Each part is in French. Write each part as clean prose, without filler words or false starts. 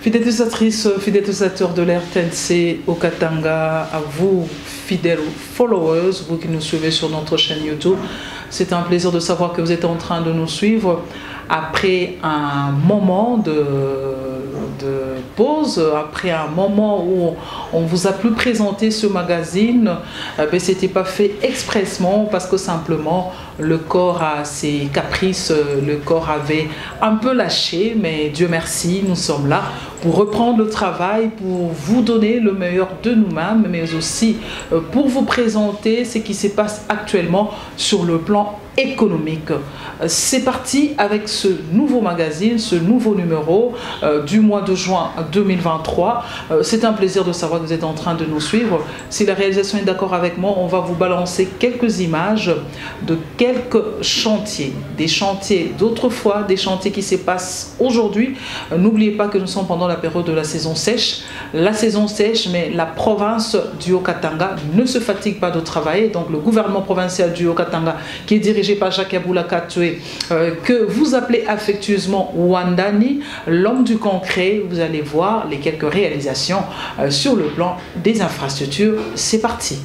Fidèles utilisatrices, fidèles utilisateurs de l'RTNC au Katanga, à vous, fidèles followers, vous qui nous suivez sur notre chaîne YouTube, c'est un plaisir de savoir que vous êtes en train de nous suivre après un moment de pause, après un moment où on vous a plus présenté ce magazine. Ce n'était pas fait expressement parce que simplement le corps a ses caprices, le corps avait un peu lâché, mais Dieu merci, nous sommes là pour reprendre le travail, pour vous donner le meilleur de nous-mêmes, mais aussi pour vous présenter ce qui se passe actuellement sur le plan économique. C'est parti avec ce nouveau magazine, ce nouveau numéro du mois de juin 2023. C'est un plaisir de savoir que vous êtes en train de nous suivre. Si la réalisation est d'accord avec moi, on va vous balancer quelques images de quelques chantiers. Des chantiers d'autrefois, des chantiers qui se passent aujourd'hui. N'oubliez pas que nous sommes pendant la période de la saison sèche. La saison sèche, mais la province du Haut-Katanga ne se fatigue pas de travailler. Donc le gouvernement provincial du Haut-Katanga, qui est dirigé par Jacques Aboula Katoué, que vous appelez affectueusement Wandani, l'homme du concret. Vous allez voir les quelques réalisations sur le plan des infrastructures. C'est parti.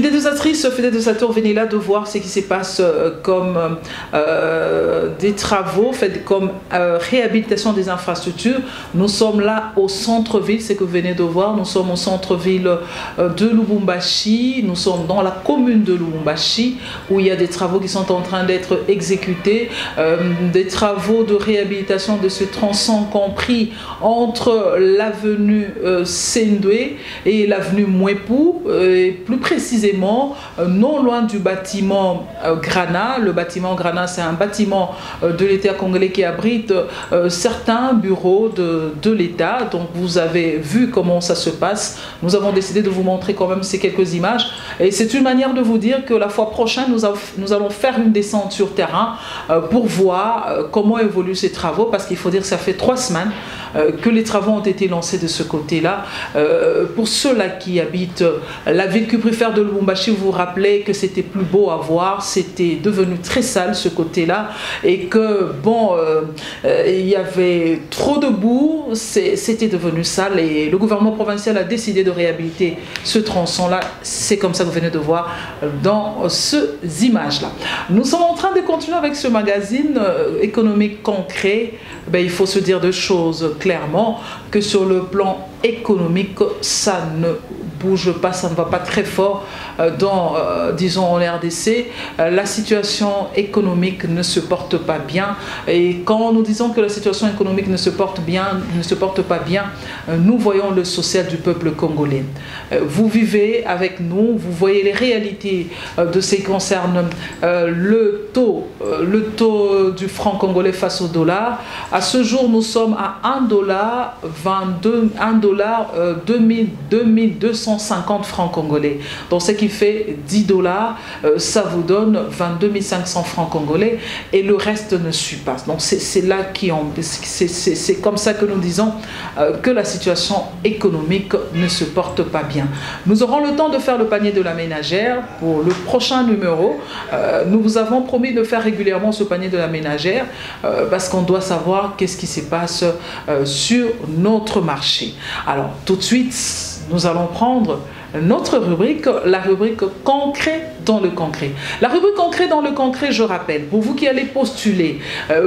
Fidèles utilisateurs, venez là de voir ce qui se passe comme des travaux, faits comme réhabilitation des infrastructures. Nous sommes là au centre-ville, c'est que vous venez de voir. Nous sommes au centre-ville de Lubumbashi. Nous sommes dans la commune de Lubumbashi où il y a des travaux qui sont en train d'être exécutés, des travaux de réhabilitation de ce tronçon compris entre l'avenue Sendwe et l'avenue Mwepu, et plus précisément non loin du bâtiment Grana. Le bâtiment Grana, c'est un bâtiment de l'État congolais qui abrite certains bureaux de l'État. Donc vous avez vu comment ça se passe. Nous avons décidé de vous montrer quand même ces quelques images. Et c'est une manière de vous dire que la fois prochaine, nous allons faire une descente sur terrain pour voir comment évoluent ces travaux. Parce qu'il faut dire que ça fait 3 semaines que les travaux ont été lancés de ce côté-là. Pour ceux-là qui habitent la ville cuprifère de Lubumbashi, vous vous rappelez que c'était plus beau à voir, c'était devenu très sale ce côté-là, et que bon, il y avait trop de boue, c'était devenu sale, et le gouvernement provincial a décidé de réhabiliter ce tronçon-là. C'est comme ça que vous venez de voir dans ces images-là. Nous sommes en train de continuer avec ce magazine économique concret. Ben, il faut se dire deux choses clairement, que sur le plan économique, ça ne bouge pas, ça ne va pas très fort dans, disons, en RDC. La situation économique ne se porte pas bien. Et quand nous disons que la situation économique ne se porte pas bien, nous voyons le social du peuple congolais. Vous vivez avec nous, vous voyez les réalités de ce qui concerne le taux du franc congolais face au dollar. À ce jour, nous sommes à 2250 francs congolais. Donc ce qui fait 10 dollars, ça vous donne 22 500 francs congolais, et le reste ne suit pas. Donc c'est là c'est comme ça que nous disons que la situation économique ne se porte pas bien. Nous aurons le temps de faire le panier de la ménagère pour le prochain numéro. Nous vous avons promis de faire régulièrement ce panier de la ménagère parce qu'on doit savoir qu'est-ce qui se passe sur notre marché. Alors tout de suite, nous allons prendre notre rubrique, la rubrique concret dans le concret. La rubrique concret dans le concret, je rappelle, pour vous qui allez postuler,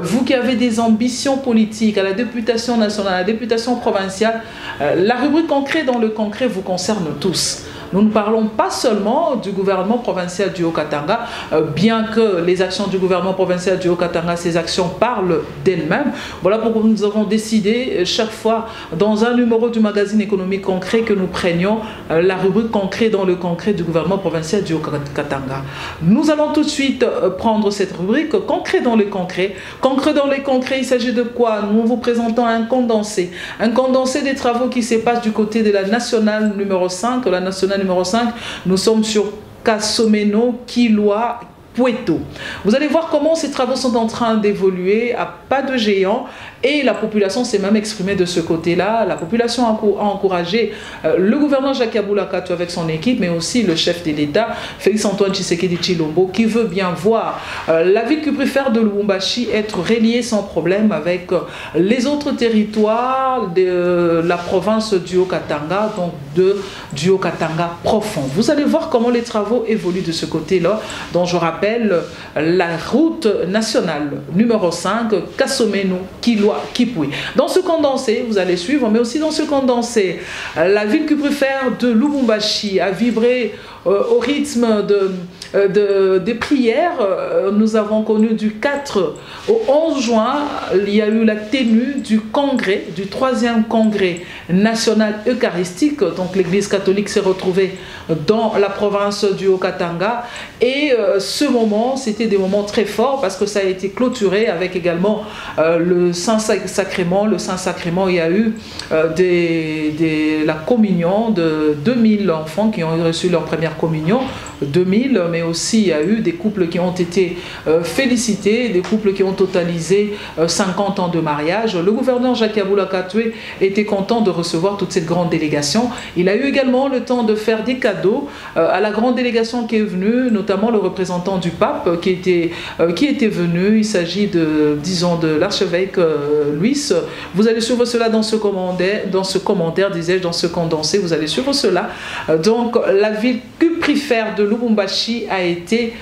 vous qui avez des ambitions politiques à la députation nationale, à la députation provinciale, la rubrique concret dans le concret vous concerne tous. Nous ne parlons pas seulement du gouvernement provincial du Haut-Katanga, bien que les actions du gouvernement provincial du Haut-Katanga, ces actions parlent d'elles-mêmes. Voilà pourquoi nous avons décidé chaque fois dans un numéro du magazine économique concret que nous prenions la rubrique concret dans le concret du gouvernement provincial du Haut-Katanga. Nous allons tout de suite prendre cette rubrique concret dans le concret. Concret dans le concret, il s'agit de quoi? Nous vous présentons un condensé des travaux qui se passent du côté de la nationale numéro 5, la nationale numéro 5, nous sommes sur Kasomeno, Kilwa, Pueto. Vous allez voir comment ces travaux sont en train d'évoluer à pas de géant, et la population s'est même exprimée de ce côté-là. La population a encouragé le gouverneur Jacques Aboulakatou avec son équipe, mais aussi le chef de l'État, Félix-Antoine Tshisekedi Tshilombo, qui veut bien voir la ville cuprifère de Lubumbashi être reliée sans problème avec les autres territoires de la province du Haut-Katanga, donc du Haut-Katanga profond. Vous allez voir comment les travaux évoluent de ce côté-là, dont je rappelle la route nationale numéro 5, Kasomeno, Kilwa, Kipui. Dans ce condensé, vous allez suivre, mais aussi dans ce condensé, la ville cuprifère de Lubumbashi a vibré au rythme des prières. Nous avons connu du 4 au 11 juin, il y a eu la tenue du congrès, du 3e congrès national eucharistique. Donc l'église catholique s'est retrouvée dans la province du Haut-Katanga, et ce moment, c'était des moments très forts parce que ça a été clôturé avec également le Saint-Sacrement. Le Saint-Sacrement, il y a eu la communion de 2000 enfants qui ont reçu leur première communion, 2000, mais aussi il y a eu des couples qui ont été félicités, des couples qui ont totalisé 50 ans de mariage. Le gouverneur Jacques Aboulakatou était content de recevoir toute cette grande délégation. Il a eu également le temps de faire des cadeaux à la grande délégation qui est venue, notamment le représentant du pape qui était venu. Il s'agit de, disons, de l'archevêque Louis. Vous allez suivre cela dans ce commentaire, disais-je, dans ce condensé, vous allez suivre cela. Donc la ville cuprifère de Lubumbashi a été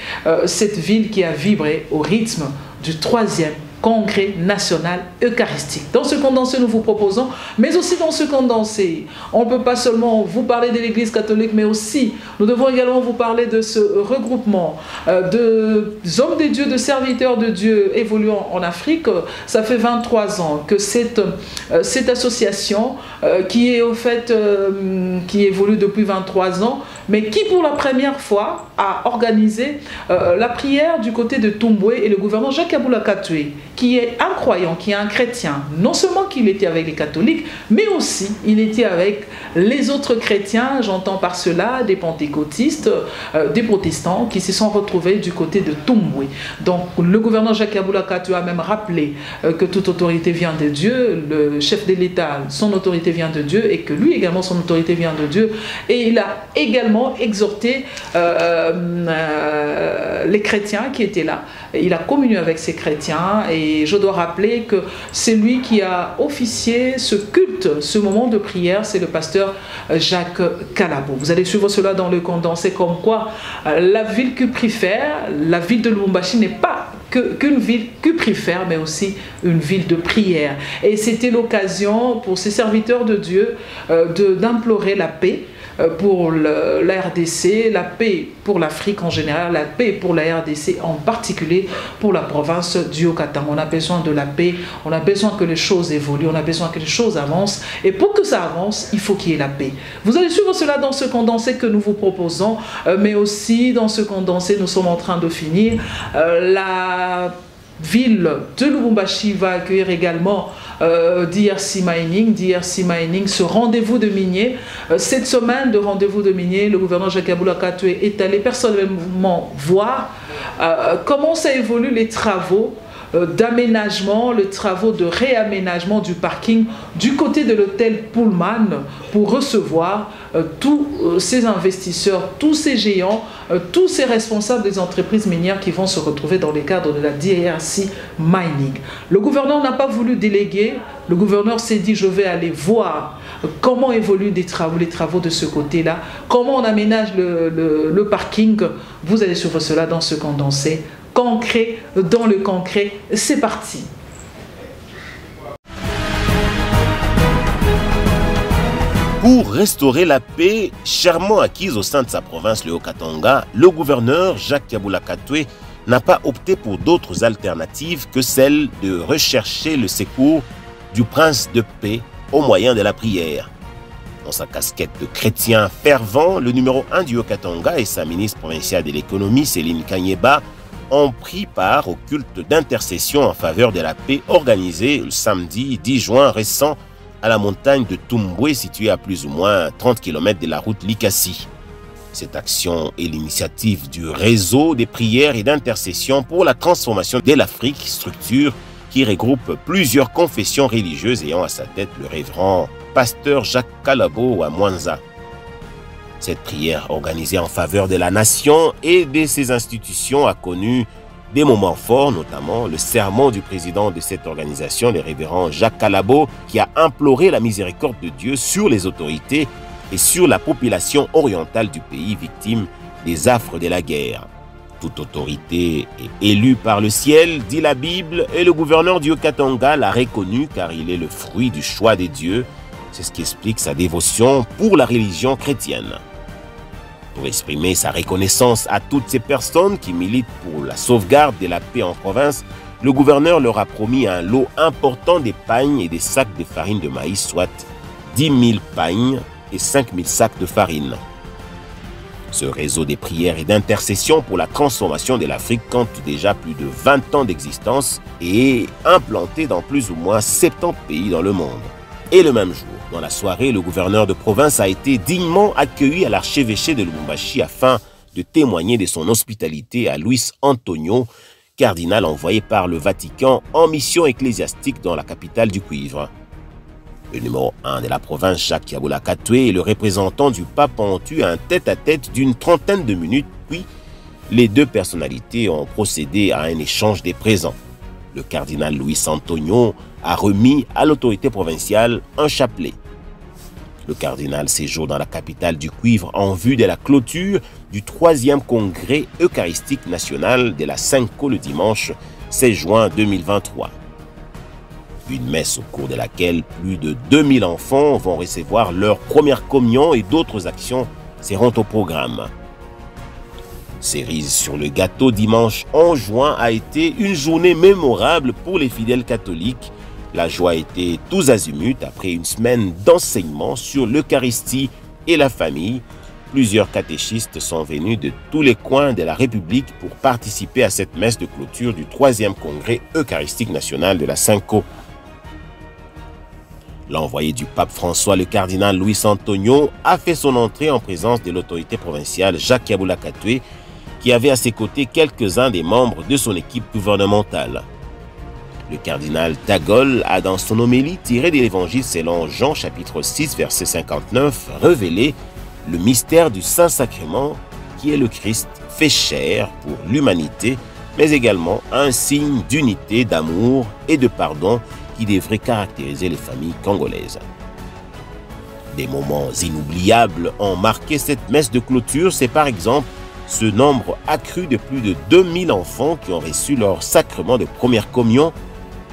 cette ville qui a vibré au rythme du 3e Congrès national eucharistique. Dans ce condensé, nous vous proposons, mais aussi dans ce condensé, on ne peut pas seulement vous parler de l'Église catholique, mais aussi, nous devons également vous parler de ce regroupement d'hommes de Dieu, de serviteurs de Dieu évoluant en Afrique. Ça fait 23 ans que cette association, qui est au fait, qui évolue depuis 23 ans, mais qui pour la première fois a organisé la prière du côté de Tumbwe, et le gouverneur Jacques Kabula Katwe, qui est un croyant, qui est un chrétien, non seulement qu'il était avec les catholiques, mais aussi il était avec les autres chrétiens, j'entends par cela des pentecôtistes, des protestants qui se sont retrouvés du côté de Tumbwe. Donc le gouverneur Jacques Kabula Katwe a même rappelé que toute autorité vient de Dieu, le chef de l'État, son autorité vient de Dieu, et que lui également son autorité vient de Dieu, et il a également exhorté les chrétiens qui étaient là. Il a communié avec ces chrétiens, et je dois rappeler que c'est lui qui a officié ce culte, ce moment de prière, c'est le pasteur Jacques Kalabo. Vous allez suivre cela dans le condensé, comme quoi la ville cuprifère, la ville de Lubumbashi n'est pas qu'une ville cuprifère, mais aussi une ville de prière. Et c'était l'occasion pour ces serviteurs de Dieu d'implorer la paix pour la RDC, la paix pour l'Afrique en général, la paix pour la RDC en particulier, pour la province du Haut-Katanga. On a besoin de la paix, on a besoin que les choses évoluent, on a besoin que les choses avancent, et pour que ça avance, il faut qu'il y ait la paix. Vous allez suivre cela dans ce condensé que nous vous proposons, mais aussi dans ce condensé, nous sommes en train de finir. La ville de Lubumbashi va accueillir également DRC Mining, ce rendez-vous de miniers. Cette semaine de rendez-vous de miniers, le gouverneur Jacques Kabula Katwe est allé personnellement voir comment ça évolue les travaux d'aménagement, les travaux de réaménagement du parking du côté de l'hôtel Pullman pour recevoir tous ces investisseurs, tous ces géants, tous ces responsables des entreprises minières qui vont se retrouver dans le cadre de la DRC Mining. Le gouverneur n'a pas voulu déléguer, le gouverneur s'est dit je vais aller voir comment évoluent les travaux de ce côté-là, comment on aménage le parking. Vous allez suivre cela dans ce condensé. Concret dans le concret, c'est parti. Pour restaurer la paix chèrement acquise au sein de sa province, le Haut-Katanga, le gouverneur Jacques Kabula Katwe n'a pas opté pour d'autres alternatives que celle de rechercher le secours du prince de paix au moyen de la prière. Dans sa casquette de chrétien fervent, le numéro 1 du Haut-Katanga et sa ministre provinciale de l'économie, Céline Kanyeba, ont pris part au culte d'intercession en faveur de la paix organisé le samedi 10 juin récent à la montagne de Tumbwe, située à plus ou moins 30 km de la route Likasi. Cette action est l'initiative du réseau des prières et d'intercession pour la transformation de l'Afrique, structure qui regroupe plusieurs confessions religieuses ayant à sa tête le révérend pasteur Jacques Kalabo à Mwanza. Cette prière organisée en faveur de la nation et de ses institutions a connu des moments forts, notamment le sermon du président de cette organisation, le révérend Jacques Kalabo, qui a imploré la miséricorde de Dieu sur les autorités et sur la population orientale du pays victime des affres de la guerre. Toute autorité est élue par le ciel, dit la Bible, et le gouverneur du Haut-Katanga l'a reconnu car il est le fruit du choix des dieux. C'est ce qui explique sa dévotion pour la religion chrétienne. Pour exprimer sa reconnaissance à toutes ces personnes qui militent pour la sauvegarde de la paix en province, le gouverneur leur a promis un lot important de pagnes et des sacs de farine de maïs, soit 10 000 pagnes et 5 000 sacs de farine. Ce réseau des prières et d'intercession pour la transformation de l'Afrique compte déjà plus de 20 ans d'existence et est implanté dans plus ou moins 70 pays dans le monde. Et le même jour, dans la soirée, le gouverneur de province a été dignement accueilli à l'archevêché de Lubumbashi afin de témoigner de son hospitalité à Luis Antonio, cardinal envoyé par le Vatican en mission ecclésiastique dans la capitale du cuivre. Le numéro 1 de la province, Jacques Kabula Katwe, et le représentant du pape ont eu un tête-à-tête d'une trentaine de minutes, puis les deux personnalités ont procédé à un échange des présents. Le cardinal Luis Antonio a remis à l'autorité provinciale un chapelet. Le cardinal séjourne dans la capitale du cuivre en vue de la clôture du 3e congrès eucharistique national de la Cinco le dimanche 16 juin 2023. Une messe au cours de laquelle plus de 2000 enfants vont recevoir leur première communion et d'autres actions seront au programme. Cerise sur le gâteau dimanche 11 juin a été une journée mémorable pour les fidèles catholiques. La joie était tous azimuts après une semaine d'enseignement sur l'Eucharistie et la famille. Plusieurs catéchistes sont venus de tous les coins de la République pour participer à cette messe de clôture du 3e congrès eucharistique national de la Cinco. L'envoyé du pape François, le cardinal Luis Antonio, a fait son entrée en présence de l'autorité provinciale Jacques Yabula Katwe, qui avait à ses côtés quelques-uns des membres de son équipe gouvernementale. Le cardinal Tagol a dans son homélie tiré de l'évangile selon Jean chapitre 6 verset 59 révélé le mystère du Saint-Sacrement qui est le Christ fait chair pour l'humanité, mais également un signe d'unité, d'amour et de pardon qui devrait caractériser les familles congolaises. Des moments inoubliables ont marqué cette messe de clôture, c'est par exemple ce nombre accru de plus de 2000 enfants qui ont reçu leur sacrement de première communion,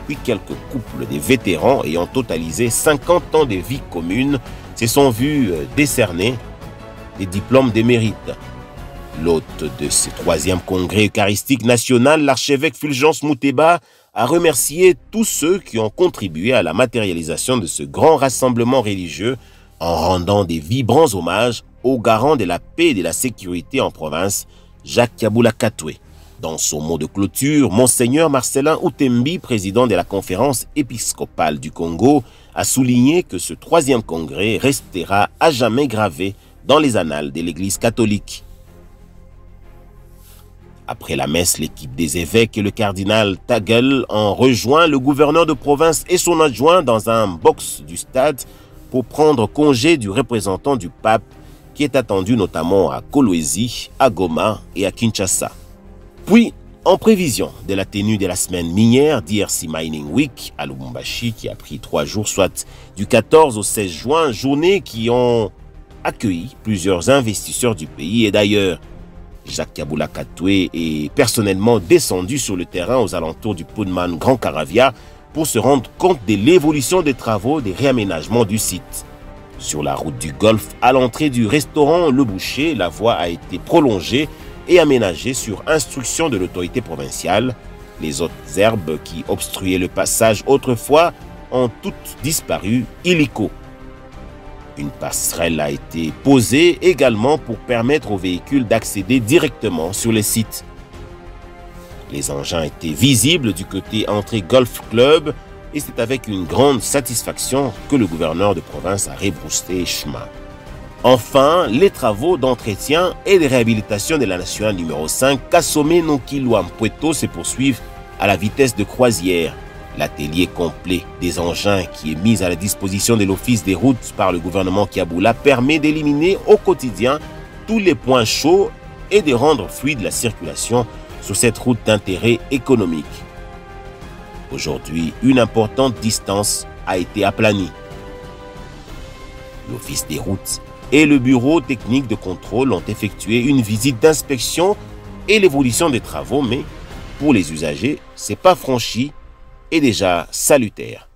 puis quelques couples de vétérans ayant totalisé 50 ans de vie commune se sont vus décerner des diplômes de mérite. L'hôte de ce 3e congrès eucharistique national, l'archevêque Fulgence Mouteba, a remercié tous ceux qui ont contribué à la matérialisation de ce grand rassemblement religieux en rendant des vibrants hommages au garant de la paix et de la sécurité en province, Jacques Yabula Katwe. Dans son mot de clôture, Monseigneur Marcelin Outembi, président de la conférence épiscopale du Congo, a souligné que ce 3e congrès restera à jamais gravé dans les annales de l'Église catholique. Après la messe, l'équipe des évêques et le cardinal Tagel ont rejoint le gouverneur de province et son adjoint dans un box du stade pour prendre congé du représentant du pape qui est attendu notamment à Kolwezi, à Goma et à Kinshasa. Puis, en prévision de la tenue de la semaine minière DRC Mining Week à Lubumbashi qui a pris 3 jours, soit du 14 au 16 juin, journée qui ont accueilli plusieurs investisseurs du pays et d'ailleurs, Jacques Yabula Katwe est personnellement descendu sur le terrain aux alentours du Pullman Grand Caravia pour se rendre compte de l'évolution des travaux de réaménagement du site. Sur la route du Golfe, à l'entrée du restaurant Le Boucher, la voie a été prolongée et aménagée sur instruction de l'autorité provinciale. Les autres herbes qui obstruaient le passage autrefois ont toutes disparu illico. Une passerelle a été posée également pour permettre aux véhicules d'accéder directement sur le site. Les engins étaient visibles du côté entrée Golf Club et c'est avec une grande satisfaction que le gouverneur de province a rebroussé chemin. Enfin, les travaux d'entretien et de réhabilitation de la nationale numéro 5 Kasome Nokilou-Ampueto se poursuivent à la vitesse de croisière. L'atelier complet des engins qui est mis à la disposition de l'Office des routes par le gouvernement Kiabula permet d'éliminer au quotidien tous les points chauds et de rendre fluide la circulation sur cette route d'intérêt économique. Aujourd'hui, une importante distance a été aplanie. L'Office des routes et le Bureau technique de contrôle ont effectué une visite d'inspection et l'évolution des travaux, mais pour les usagers, c'est pas franchi et déjà salutaire.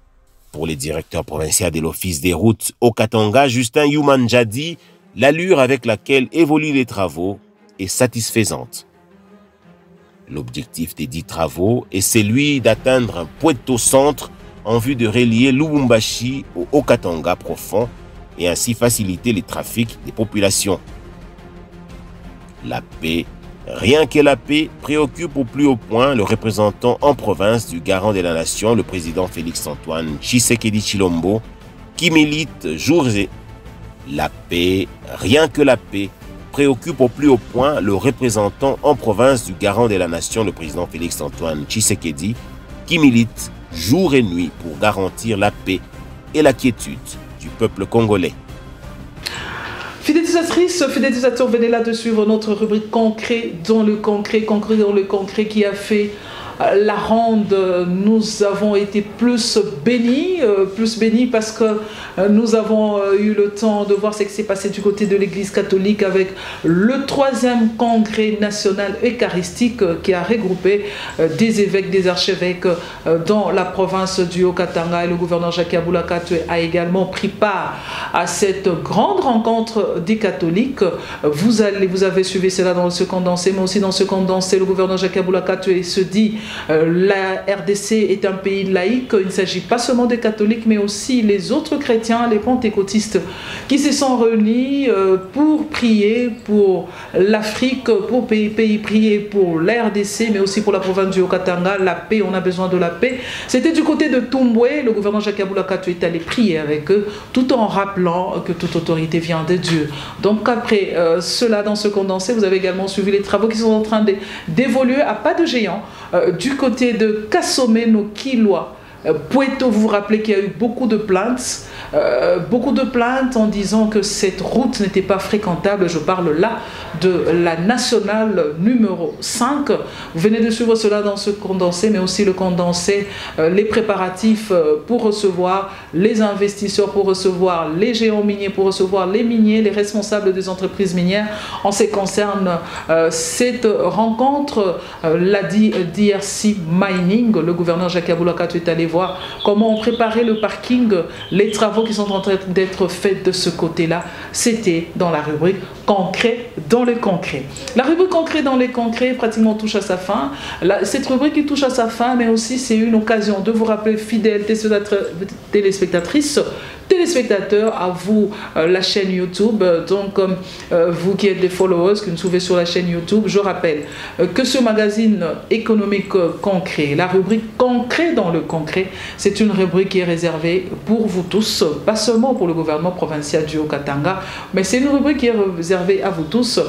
Pour les directeurs provinciaux de l'Office des routes au Katanga, Justin Youmanjadi, l'allure avec laquelle évoluent les travaux est satisfaisante. L'objectif des dits travaux est celui d'atteindre un Puerto-centre en vue de relier Lubumbashi au Haut-Katanga profond et ainsi faciliter les trafics des populations. La paix, rien que la paix, préoccupe au plus haut point le représentant en province du garant de la nation, le président Félix-Antoine Tshisekedi Tshilombo, qui milite jour et la paix, rien que la paix, préoccupe au plus haut point le représentant en province du garant de la nation, le président Félix-Antoine Tshisekedi, qui milite jour et nuit pour garantir la paix et la quiétude du peuple congolais. Fidélisatrices, fidélisateurs, venez là de suivre notre rubrique Concret dans le concret qui a fait la ronde, nous avons été plus bénis parce que nous avons eu le temps de voir ce qui s'est passé du côté de l'Église catholique avec le 3e congrès national eucharistique qui a regroupé des évêques, des archevêques dans la province du Haut-Katanga, et le gouverneur Jacques Yabula Katwe a également pris part à cette grande rencontre des catholiques. Vous avez suivi cela dans ce condensé, mais aussi dans ce condensé, le gouverneur Jacques Yabula Katwe se dit la RDC est un pays laïque. Il ne s'agit pas seulement des catholiques, mais aussi les autres chrétiens, les pentecôtistes, qui se sont réunis pour prier pour l'Afrique, pour prier pour la RDC, mais aussi pour la province du Haut-Katanga. La paix, on a besoin de la paix. C'était du côté de Tumbwe, le gouverneur Jacques Yabula Katwe est allé prier avec eux, tout en rappelant que toute autorité vient de Dieu. Donc après cela, dans ce condensé, vous avez également suivi les travaux qui sont en train d'évoluer à pas de géant du côté de Kasome no Kilwa. Puerto, vous vous rappelez qu'il y a eu beaucoup de plaintes en disant que cette route n'était pas fréquentable. Je parle là de la nationale numéro 5. Vous venez de suivre cela dans ce condensé, mais aussi le condensé, les préparatifs pour recevoir les investisseurs, pour recevoir les géants miniers, pour recevoir les miniers, les responsables des entreprises minières. En ce qui concerne cette rencontre, l'a dit DRC Mining, le gouverneur Jacques Yabula Katwe est allé voir comment on préparait le parking, les travaux qui sont en train d'être faits de ce côté-là. C'était dans la rubrique concret dans le concret. La rubrique concret dans les concrets pratiquement touche à sa fin. Cette rubrique qui touche à sa fin, mais aussi c'est une occasion de vous rappeler, fidèles téléspectatrices, téléspectateurs, à vous la chaîne YouTube. Donc vous qui êtes des followers, qui nous suivez sur la chaîne YouTube, je rappelle que ce magazine économique concret, la rubrique concret dans le concret, c'est une rubrique qui est réservée pour vous tous, pas seulement pour le gouvernement provincial du Haut-Katanga, mais c'est une rubrique qui est réservée à vous tous.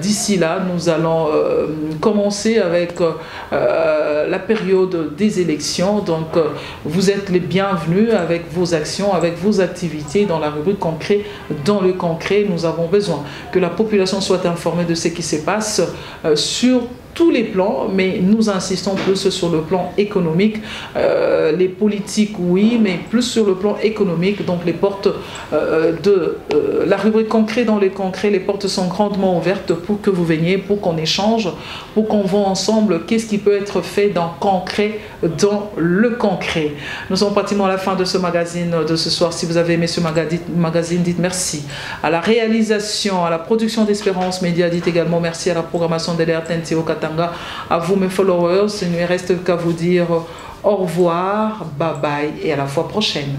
D'ici là, nous allons commencer avec la période des élections. Donc vous êtes les bienvenus avec vos actions, avec vos activités dans la rubrique concret. Dans le concret, nous avons besoin que la population soit informée de ce qui se passe sur tous les plans, mais nous insistons plus sur le plan économique. Les politiques, oui, mais plus sur le plan économique. Donc les portes de la rubrique concret dans les concrets, les portes sont grandement ouvertes pour que vous veniez, pour qu'on échange, pour qu'on voit ensemble qu'est-ce qui peut être fait dans concret, dans le concret. Nous sommes pratiquement à la fin de ce magazine de ce soir. Si vous avez aimé ce magazine, dites merci. À la réalisation, à la production d'Espérance Média, dites également merci à la programmation de l'RTNC au Katanga. À vous mes followers, il ne me reste qu'à vous dire au revoir, bye bye et à la fois prochaine.